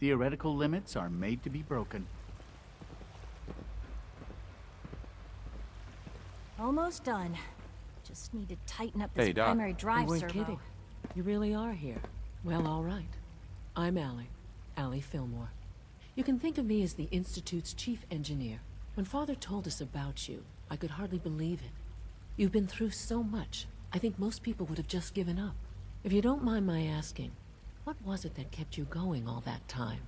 Theoretical limits are made to be broken. Almost done. Just need to tighten up Hey, this Doc. primary drive You weren't servo. kidding. You really are here. Well, all right. I'm Allie Fillmore. You can think of me as the Institute's chief engineer. When Father told us about you, I could hardly believe it. You've been through so much, I think most people would have just given up. If you don't mind my asking, what was it that kept you going all that time?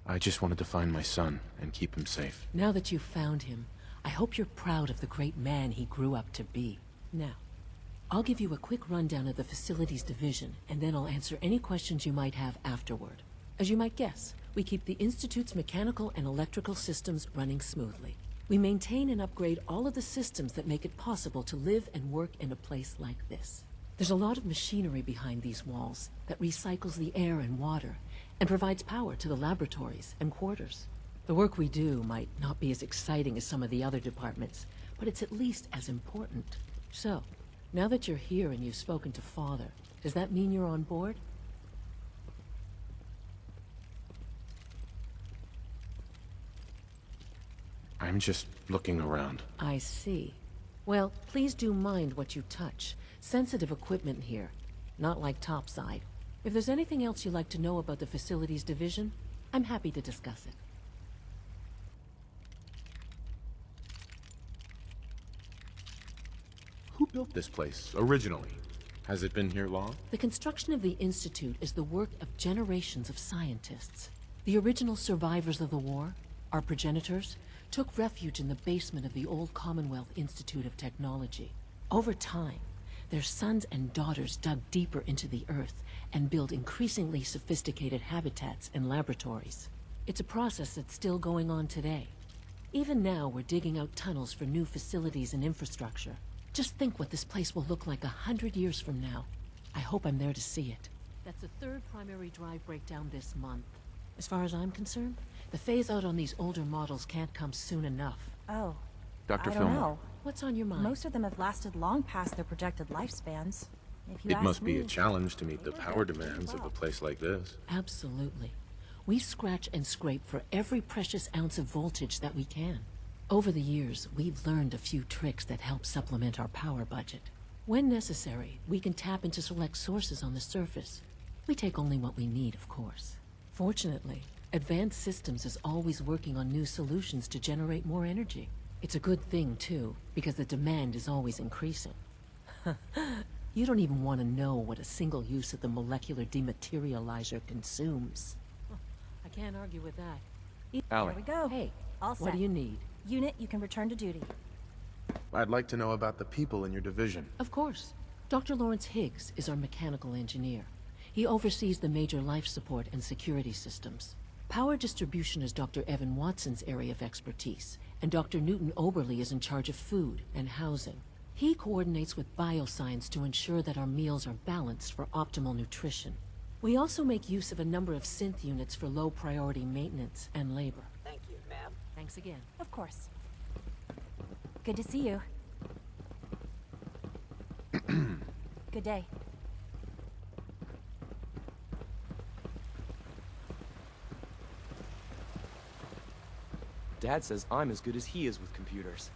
I just wanted to find my son and keep him safe. Now that you've found him, I hope you're proud of the great man he grew up to be. Now, I'll give you a quick rundown of the facilities division, and then I'll answer any questions you might have afterward. As you might guess, we keep the Institute's mechanical and electrical systems running smoothly. We maintain and upgrade all of the systems that make it possible to live and work in a place like this. There's a lot of machinery behind these walls that recycles the air and water and provides power to the laboratories and quarters. The work we do might not be as exciting as some of the other departments, but it's at least as important. So, now that you're here and you've spoken to Father, does that mean you're on board? I'm just looking around. I see. Well, please do mind what you touch. Sensitive equipment here, not like topside. If there's anything else you'd like to know about the facilities division, I'm happy to discuss it. Who built this place originally? Has it been here long? The construction of the Institute is the work of generations of scientists. The original survivors of the war, our progenitors, took refuge in the basement of the old Commonwealth Institute of Technology. Over time, their sons and daughters dug deeper into the earth and built increasingly sophisticated habitats and laboratories. It's a process that's still going on today. Even now, we're digging out tunnels for new facilities and infrastructure. Just think what this place will look like 100 years from now. I hope I'm there to see it. That's the third primary drive breakdown this month. As far as I'm concerned, the phase-out on these older models can't come soon enough. Oh, Dr. I don't Fillmore. know. What's on your mind? Most of them have lasted long past their projected lifespans. If you It ask must be me, a challenge to meet the they power work pretty demands of a well. place like this. Absolutely. We scratch and scrape for every precious ounce of voltage that we can. Over the years, we've learned a few tricks that help supplement our power budget. When necessary, we can tap into select sources on the surface. We take only what we need, of course. Fortunately, Advanced Systems is always working on new solutions to generate more energy. It's a good thing, too, because the demand is always increasing. You don't even want to know what a single use of the molecular dematerializer consumes. I can't argue with that. Allie, There we go. Hey, All set. what do you need? Unit, you can return to duty. I'd like to know about the people in your division. Of course. Dr. Lawrence Higgs is our mechanical engineer. He oversees the major life support and security systems. Power distribution is Dr. Evan Watson's area of expertise, and Dr. Newton Oberly is in charge of food and housing. He coordinates with bioscience to ensure that our meals are balanced for optimal nutrition. We also make use of a number of synth units for low-priority maintenance and labor. Thank you, ma'am. Thanks again. Of course. Good to see you. Good day. Dad says I'm as good as he is with computers.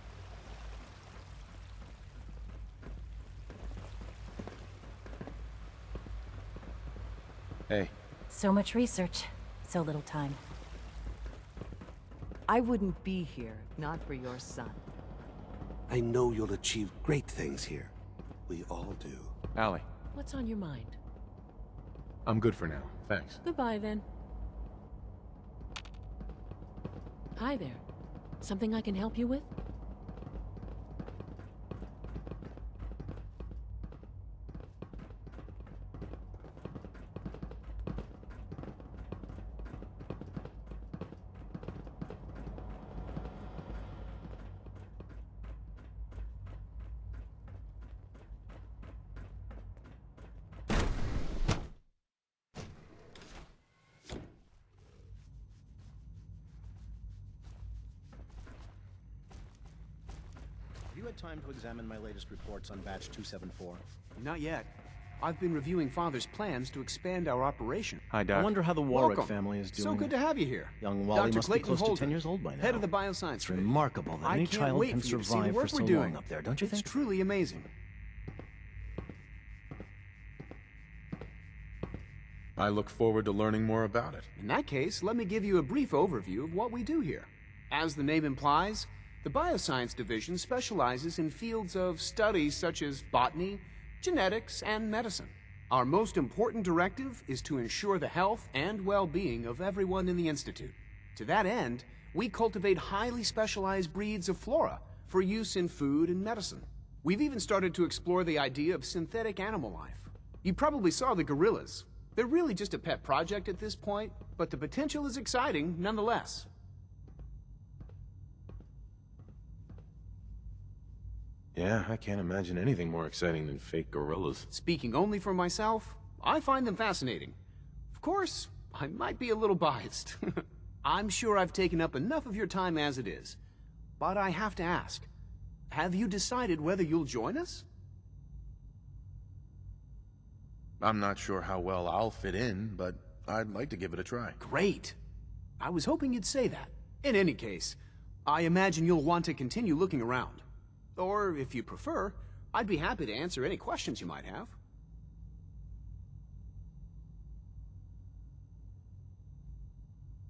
Hey, So much research, so little time. I wouldn't be here if not for your son. I know you'll achieve great things here. We all do. Allie, What's on your mind? I'm good for now. Thanks. Goodbye, then. Hi there. Something I can help you with? Have you had time to examine my latest reports on batch 274? Not yet. I've been reviewing Father's plans to expand our operation. Hi, Doc. I wonder how the Warwick Welcome. family is doing. So good to have you here. Young Wally Dr. must be Clayton close to Holden, 10 years old by now. head of the bioscience It's division. remarkable that I any can't child wait can for you to see the survive work for so we're doing. long up there, don't you think? It's truly amazing. I look forward to learning more about it. In that case, let me give you a brief overview of what we do here. As the name implies, the Bioscience Division specializes in fields of study such as botany, genetics, and medicine. Our most important directive is to ensure the health and well-being of everyone in the Institute. To that end, we cultivate highly specialized breeds of flora for use in food and medicine. We've even started to explore the idea of synthetic animal life. You probably saw the gorillas. They're really just a pet project at this point, but the potential is exciting nonetheless. Yeah, I can't imagine anything more exciting than fake gorillas. Speaking only for myself, I find them fascinating. Of course, I might be a little biased. I'm sure I've taken up enough of your time as it is. But I have to ask, have you decided whether you'll join us? I'm not sure how well I'll fit in, but I'd like to give it a try. Great. I was hoping you'd say that. In any case, I imagine you'll want to continue looking around. Or, if you prefer, I'd be happy to answer any questions you might have.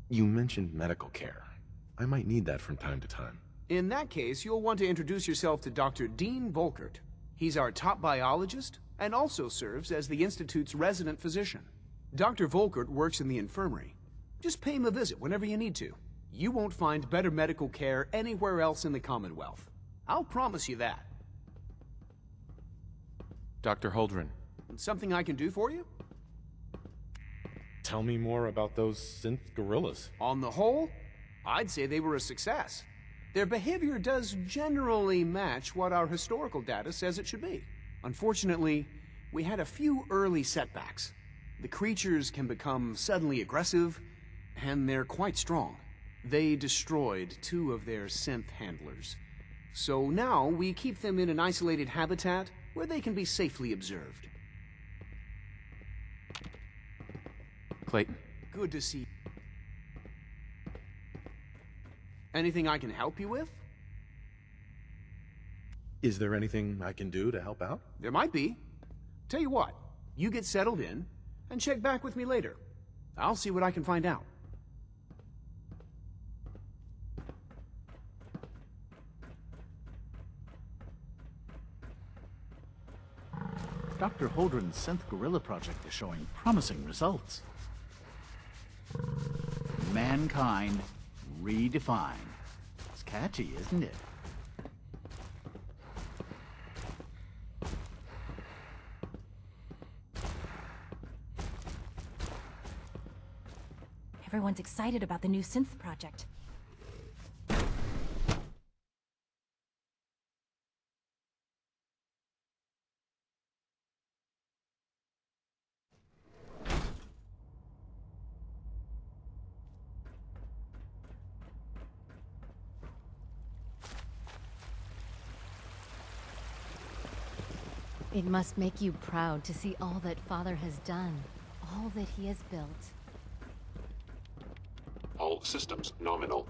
You mentioned medical care. I might need that from time to time. In that case, you'll want to introduce yourself to Dr. Dean Volkert. He's our top biologist and also serves as the Institute's resident physician. Dr. Volkert works in the infirmary. Just pay him a visit whenever you need to. You won't find better medical care anywhere else in the Commonwealth. I'll promise you that. Dr. Holdren, Something I can do for you? tell me more about those synth gorillas. On the whole, I'd say they were a success. Their behavior does generally match what our historical data says it should be. Unfortunately, we had a few early setbacks. The creatures can become suddenly aggressive, and they're quite strong. They destroyed 2 of their synth handlers. So now we keep them in an isolated habitat where they can be safely observed. Clayton, Good to see you. Anything I can help you with? is there anything I can do to help out? There might be. Tell you what, you get settled in, and check back with me later. I'll see what I can find out. Dr. Holdren's synth gorilla project is showing promising results. Mankind redefined. It's catchy, isn't it? Everyone's excited about the new synth project. It must make you proud to see all that Father has done, all that he has built. All systems nominal.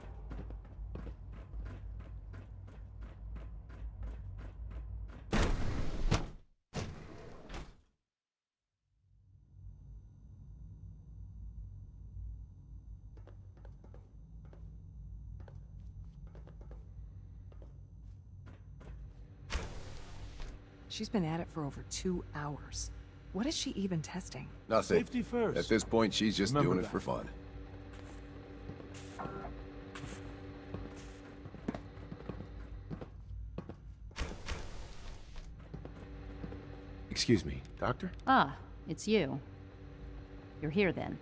She's been at it for over 2 hours. What is she even testing? Nothing. Safety first. At this point, she's just Remember doing it that. for fun. Excuse me, doctor? Ah, it's you. You're here then.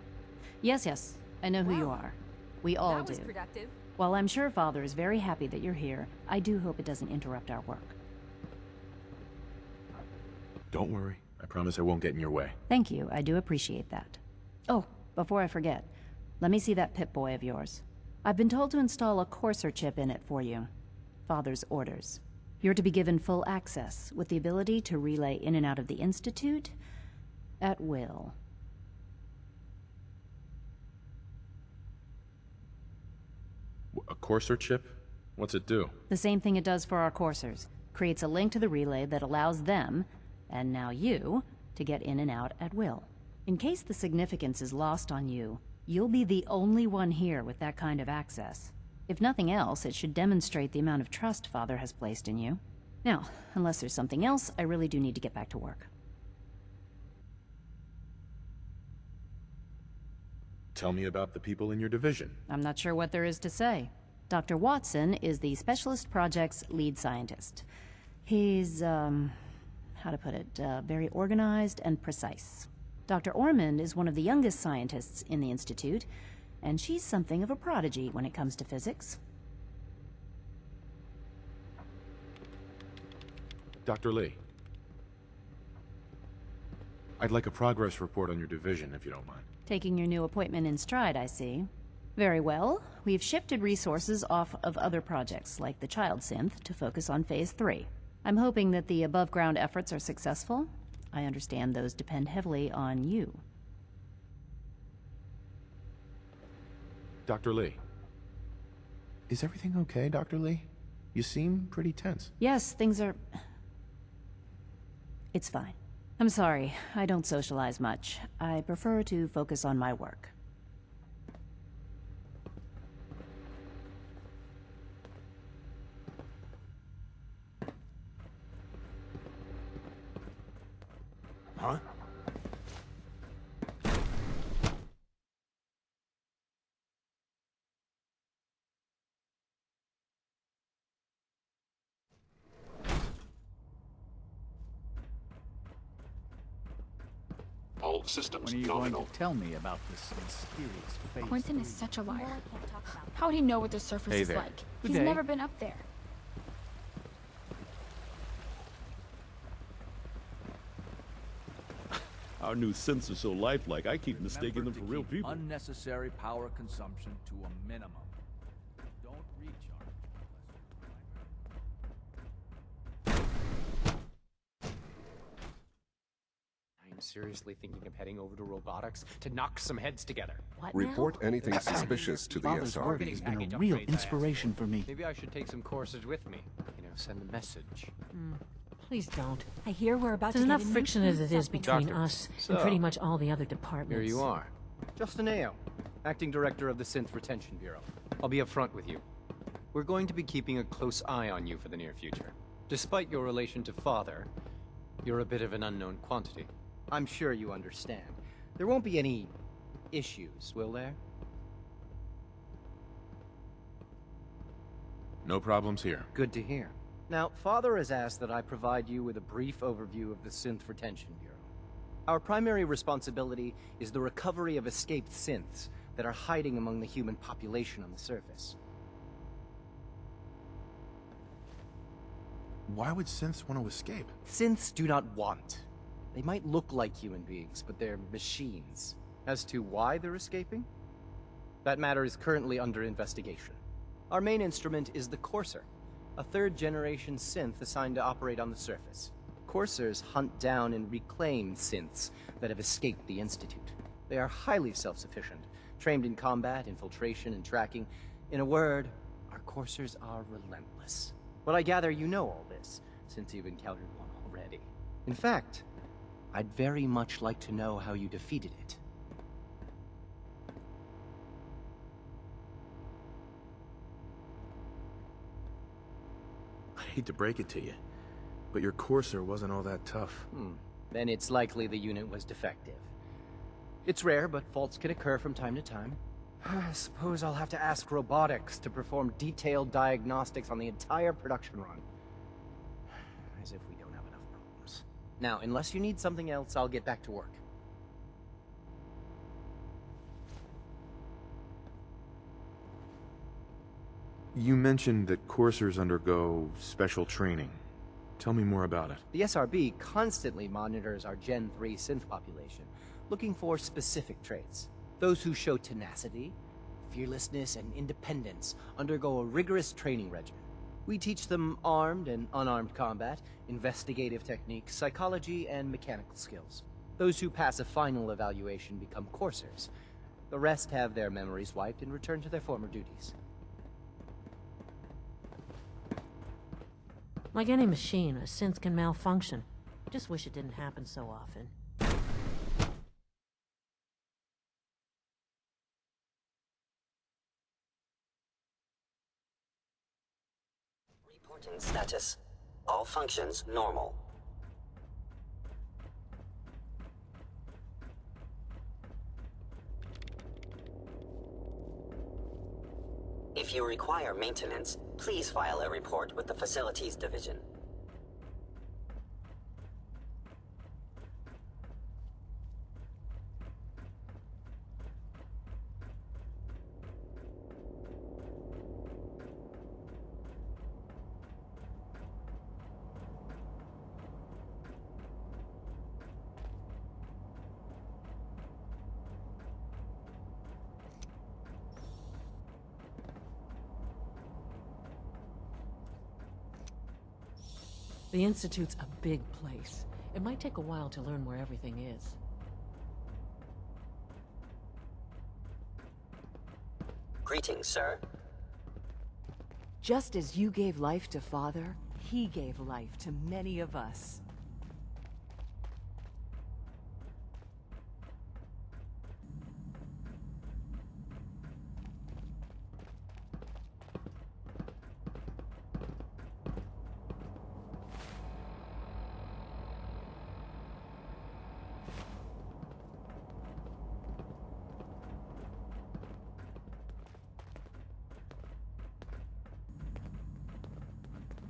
Yes, I know who you are. We all do. productive. While I'm sure Father is very happy that you're here, I do hope it doesn't interrupt our work. Don't worry. I promise I won't get in your way. Thank you, I do appreciate that. Oh, before I forget, let me see that Pip-Boy of yours. I've been told to install a Corsair chip in it for you. Father's orders. You're to be given full access, with the ability to relay in and out of the Institute, at will. A Corsair chip? What's it do? The same thing it does for our coursers. Creates a link to the relay that allows them, and now you, to get in and out at will. In case the significance is lost on you, you'll be the only one here with that kind of access. If nothing else, it should demonstrate the amount of trust Father has placed in you. Now, unless there's something else, I really do need to get back to work. Tell me about the people in your division. I'm not sure what there is to say. Dr. Watson is the Specialist Project's lead scientist. He's, how to put it, very organized and precise. Dr. Ormond is one of the youngest scientists in the Institute, and she's something of a prodigy when it comes to physics. Dr. Lee. I'd like a progress report on your division, if you don't mind. Taking your new appointment in stride, I see. Very well. We've shifted resources off of other projects, like the Child Synth, to focus on Phase 3. I'm hoping that the above-ground efforts are successful. I understand those depend heavily on you. Dr. Lee. Is everything okay, Dr. Lee? You seem pretty tense. Yes, things are... It's fine. I'm sorry, I don't socialize much. I prefer to focus on my work. Huh? All systems When are you going nominal. to tell me about this mysterious phase? Quentin is such a liar. How would he know what the surface Hey is there. like? Good He's day. never been up there. Our new synths are so lifelike, I keep mistaking them for real people. Unnecessary power consumption to a minimum. Don't recharge. I'm seriously thinking of heading over to robotics to knock some heads together. What Report anything suspicious to the Father's work SRB. has been a real inspiration for me. Maybe I should take some courses with me. You know, send a message. Please don't. I hear we're about There's to enough get a new friction as food it is supplement. between us So, and pretty much all the other departments. Here you are. Justin Ao, Acting Director of the Synth Retention Bureau. I'll be upfront with you. We're going to be keeping a close eye on you for the near future. Despite your relation to Father, you're a bit of an unknown quantity. I'm sure you understand. There won't be any issues, will there? No problems here. Good to hear. Now, Father has asked that I provide you with a brief overview of the Synth Retention Bureau. Our primary responsibility is the recovery of escaped synths that are hiding among the human population on the surface. Why would synths want to escape? Synths do not want. They might look like human beings, but they're machines. As to why they're escaping? That matter is currently under investigation. Our main instrument is the Corsair, a third-generation synth assigned to operate on the surface. Corsairs hunt down and reclaim synths that have escaped the Institute. They are highly self-sufficient, trained in combat, infiltration, and tracking. In a word, our Corsairs are relentless. But I gather you know all this, since you've encountered one already. In fact, I'd very much like to know how you defeated it. I hate to break it to you, but your Corsair wasn't all that tough. Then it's likely the unit was defective. It's rare, but faults can occur from time to time. I suppose I'll have to ask robotics to perform detailed diagnostics on the entire production run. As if we don't have enough problems. Now, unless you need something else, I'll get back to work. You mentioned that Corsairs undergo special training. Tell me more about it. The SRB constantly monitors our Gen 3 synth population, looking for specific traits. Those who show tenacity, fearlessness, and independence undergo a rigorous training regimen. We teach them armed and unarmed combat, investigative techniques, psychology, and mechanical skills. Those who pass a final evaluation become Corsairs. The rest have their memories wiped and return to their former duties. Like any machine, a synth can malfunction. Just wish it didn't happen so often. Reporting status. All functions normal. If you require maintenance, please file a report with the Facilities Division. The Institute's a big place. It might take a while to learn where everything is. Greetings, sir. Just as you gave life to Father, he gave life to many of us.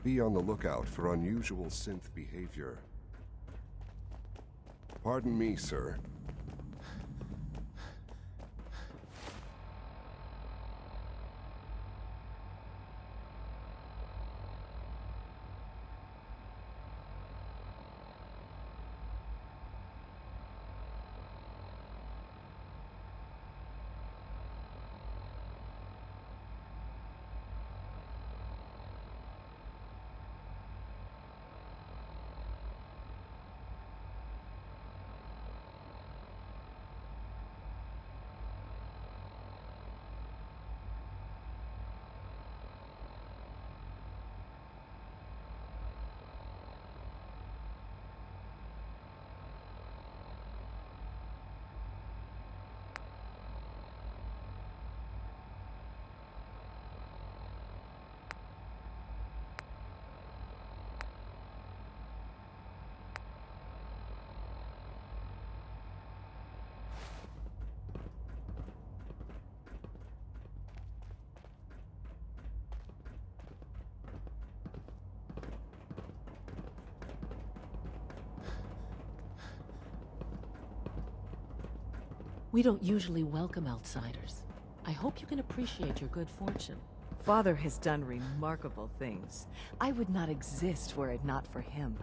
Be on the lookout for unusual synth behavior. Pardon me, sir. We don't usually welcome outsiders. I hope you can appreciate your good fortune. Father has done remarkable things. I would not exist were it not for him.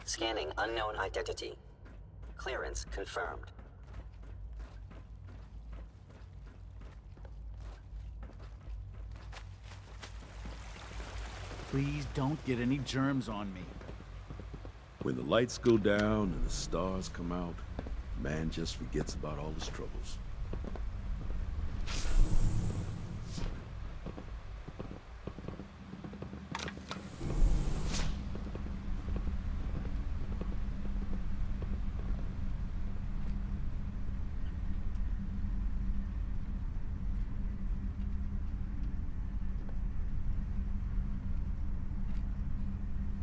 Scanning unknown identity. Clearance confirmed. Please don't get any germs on me. When the lights go down and the stars come out, man just forgets about all his troubles.